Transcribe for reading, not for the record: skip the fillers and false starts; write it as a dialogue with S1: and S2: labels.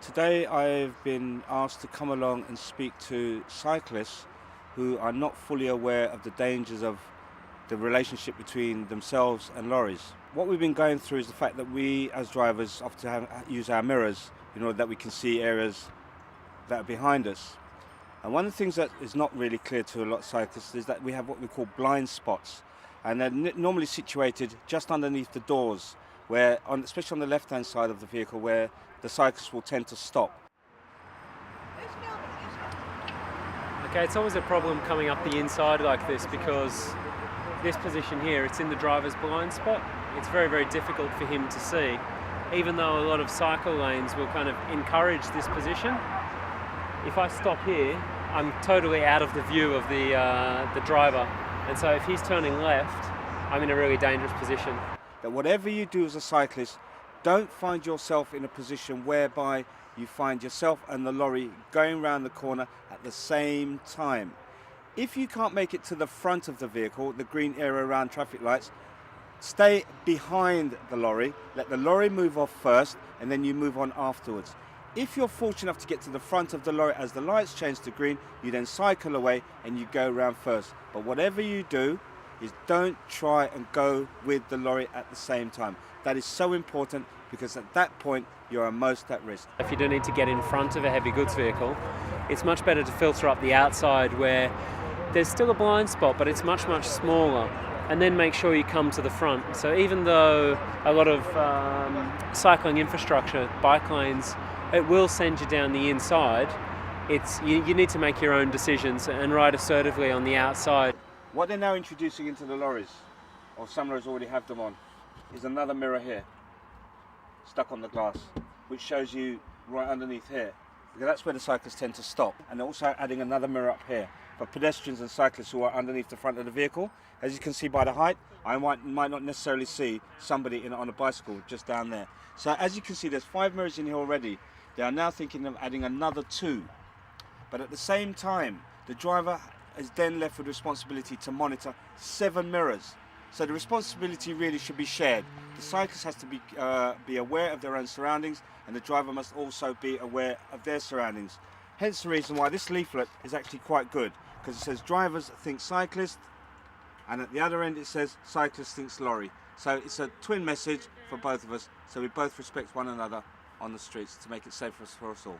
S1: Today I've been asked to come along and speak to cyclists who are not fully aware of the dangers of the relationship between themselves and lorries. What we've been going through is the fact that we as drivers often use our mirrors in order that we can see areas that are behind us. And one of the things that is not really clear to a lot of cyclists is that we have what we call blind spots, and they're normally situated just underneath the doors, where, especially on the left-hand side of the vehicle, where the cyclist will tend to stop.
S2: Okay, it's always a problem coming up the inside like this because this position here, it's in the driver's blind spot. It's very, very difficult for him to see, even though a lot of cycle lanes will kind of encourage this position. If I stop here, I'm totally out of the view of the driver, and so if he's turning left, I'm in a really dangerous position.
S1: That whatever you do as a cyclist, don't find yourself in a position whereby you find yourself and the lorry going around the corner at the same time. If you can't make it to the front of the vehicle, the green area around traffic lights, stay behind the lorry, let the lorry move off first, and then you move on afterwards. If you're fortunate enough to get to the front of the lorry as the lights change to green, you then cycle away and you go around first. But whatever you do, is don't try and go with the lorry at the same time. That is so important because at that point you are most at risk.
S2: If you do need to get in front of a heavy goods vehicle, it's much better to filter up the outside where there's still a blind spot, but it's much, much smaller, and then make sure you come to the front. So even though a lot of cycling infrastructure, bike lanes, it will send you down the inside, you need to make your own decisions and ride assertively on the outside.
S1: What they're now introducing into the lorries, or some lorries already have them on, is another mirror here, stuck on the glass, which shows you right underneath here, because that's where the cyclists tend to stop. And they're also adding another mirror up here for pedestrians and cyclists who are underneath the front of the vehicle. As you can see by the height, I might not necessarily see somebody on a bicycle just down there. So as you can see, there's 5 mirrors in here already. They are now thinking of adding another 2. But at the same time, the driver is then left with the responsibility to monitor 7 mirrors. So the responsibility really should be shared. The cyclist has to be aware of their own surroundings, and the driver must also be aware of their surroundings. Hence the reason why this leaflet is actually quite good, because it says drivers think cyclist, and at the other end it says cyclist thinks lorry. So it's a twin message for both of us, so we both respect one another on the streets to make it safer for us all.